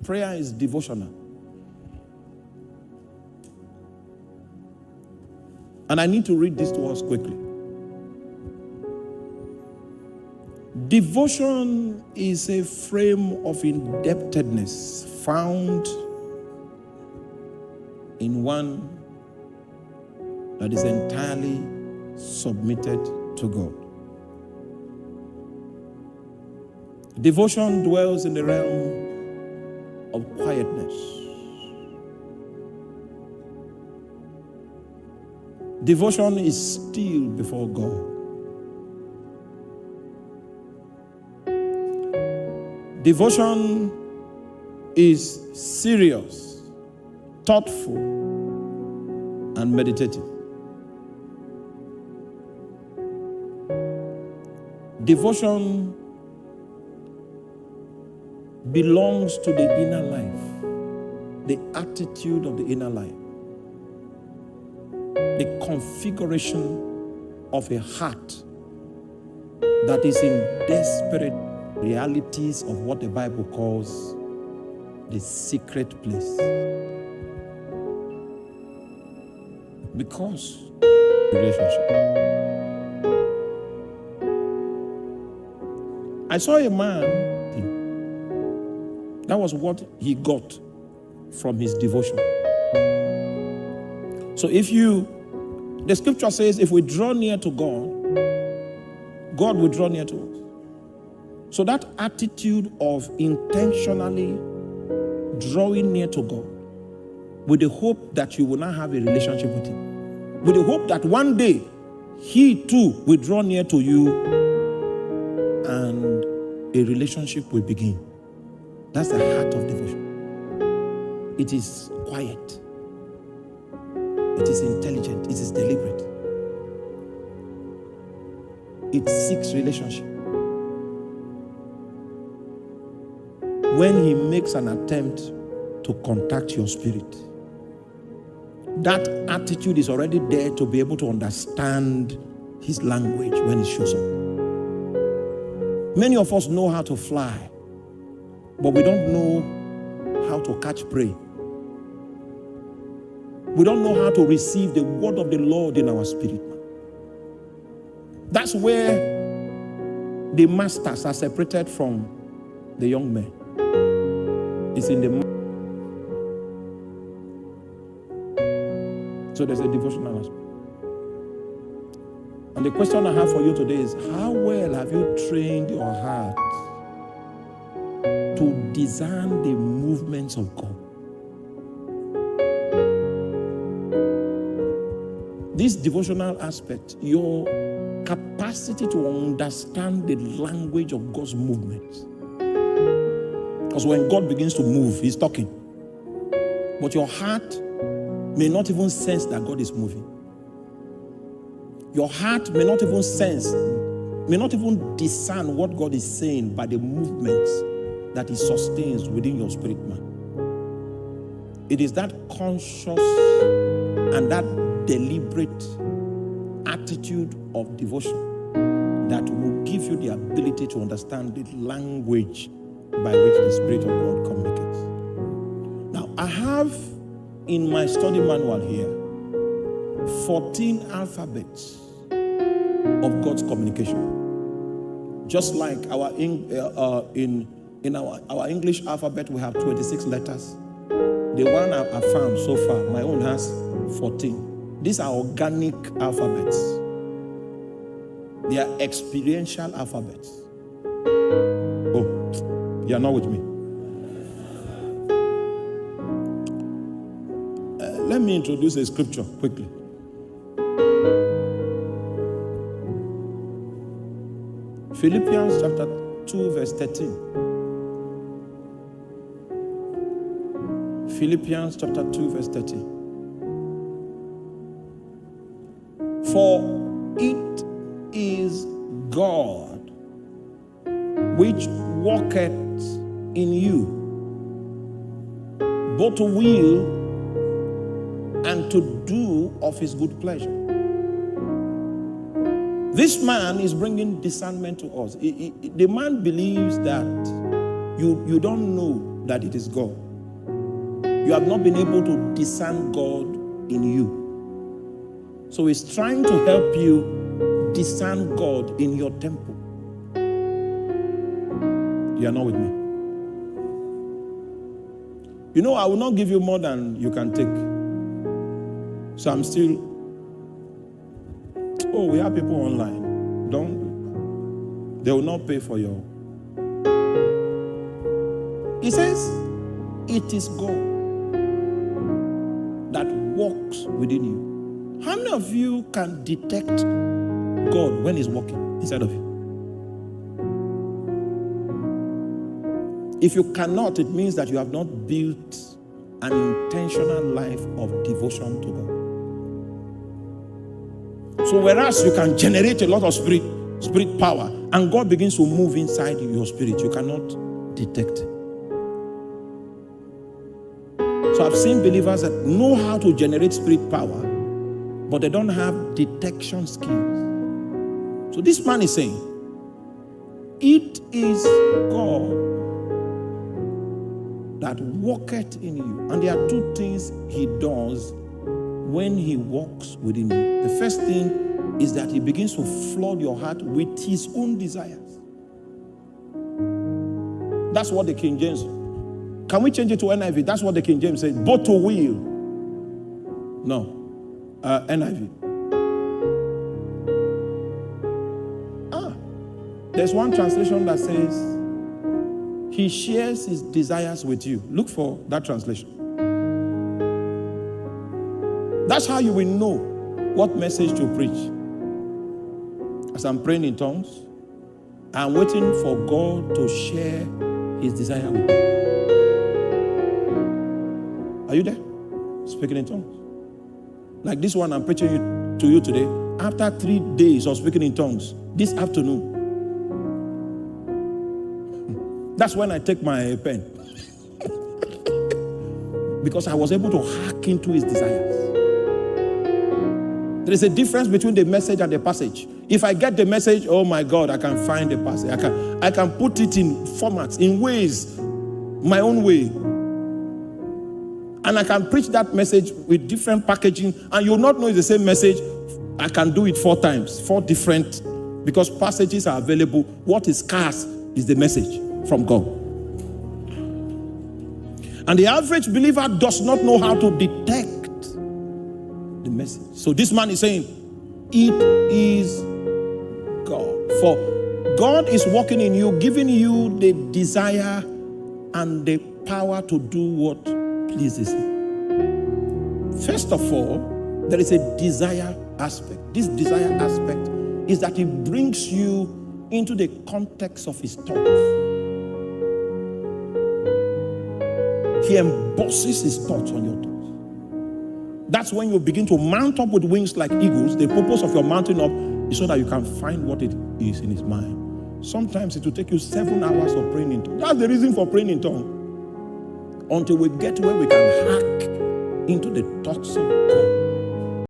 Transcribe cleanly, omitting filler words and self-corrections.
Prayer is devotional. And I need to read this to us quickly. Devotion is a frame of indebtedness found in one that is entirely submitted to God. Devotion dwells in the realm of quietness. Devotion is still before God. Devotion is serious, thoughtful, and meditative. Devotion belongs to the inner life, the attitude of the inner life, the configuration of a heart that is in desperate realities of what the Bible calls the secret place. Because relationship. I saw a man, that was what he got from his devotion. So the scripture says, if we draw near to God, God will draw near to us. So that attitude of intentionally drawing near to God with the hope that you will not have a relationship with Him, with the hope that one day He too will draw near to you and a relationship will begin. That's the heart of devotion. It is quiet. It is intelligent. It is deliberate. It seeks relationship. When He makes an attempt to contact your spirit, that attitude is already there to be able to understand His language when He shows up. Many of us know how to fly, but we don't know how to catch prey. We don't know how to receive the word of the Lord in our spirit. That's where the masters are separated from the young men. It's in the so there's a devotional aspect. And the question I have for you today is, how well have you trained your heart to discern the movements of God? This devotional aspect, your capacity to understand the language of God's movements. Because when God begins to move, He's talking. But your heart may not even sense that God is moving. Your heart may not even sense, may not even discern what God is saying by the movements that He sustains within your spirit man. It is that conscious and that deliberate attitude of devotion that will give you the ability to understand the language by which the Spirit of God communicates. Now, I have in my study manual here 14 alphabets of God's communication. Just like our in our English alphabet, we have 26 letters. The one I found so far, my own has 14. These are organic alphabets. They are experiential alphabets. Oh, you are not with me. Let me introduce a scripture quickly. Philippians chapter 2 verse 13. Philippians chapter 2 verse 13. For it is God which worketh in you, both to will and to do of His good pleasure. This man is bringing discernment to us. The man believes that you don't know that it is God. You have not been able to discern God in you. So he's trying to help you discern God in your temple. You are not with me. You know, I will not give you more than you can take. So I'm still, we have people online. They will not pay for your. He says, it is God that walks within you. How many of you can detect God when he's walking inside of you? If you cannot, it means that you have not built an intentional life of devotion to God. So whereas you can generate a lot of spirit power, and God begins to move inside your spirit, you cannot detect it. So I've seen believers that know how to generate spirit power, but they don't have detection skills. So this man is saying, it is God that walketh in you. And there are two things he does when he walks within you. The first thing is that he begins to flood your heart with his own desires. That's what the King James. Can we change it to NIV? That's what the King James says. Both to will. No. NIV. There's one translation that says, he shares his desires with you. Look for that translation. That's how you will know what message to preach. As I'm praying in tongues, I'm waiting for God to share his desire with me. Are you there? Speaking in tongues. Like this one I'm preaching to you today. After 3 days of speaking in tongues, this afternoon, that's when I take my pen. Because I was able to hack into his desires. There is a difference between the message and the passage. If I get the message, oh my God, I can find the passage. I can put it in formats, in ways, my own way. And I can preach that message with different packaging, and you'll not know it's the same message. I can do it 4 times, 4 different, because passages are available. What is scarce is the message from God. And the average believer does not know how to detect the message. So this man is saying, it is God. For God is working in you, giving you the desire and the power to do what pleases him. First of all, there is a desire aspect. This desire aspect is that it brings you into the context of his thoughts. He embosses his thoughts on your thoughts. That's when you begin to mount up with wings like eagles. The purpose of your mounting up is so that you can find what it is in his mind. Sometimes it will take you 7 hours of praying in tongues. That's the reason for praying in tongues. Until we get where we can hack into the thoughts of God.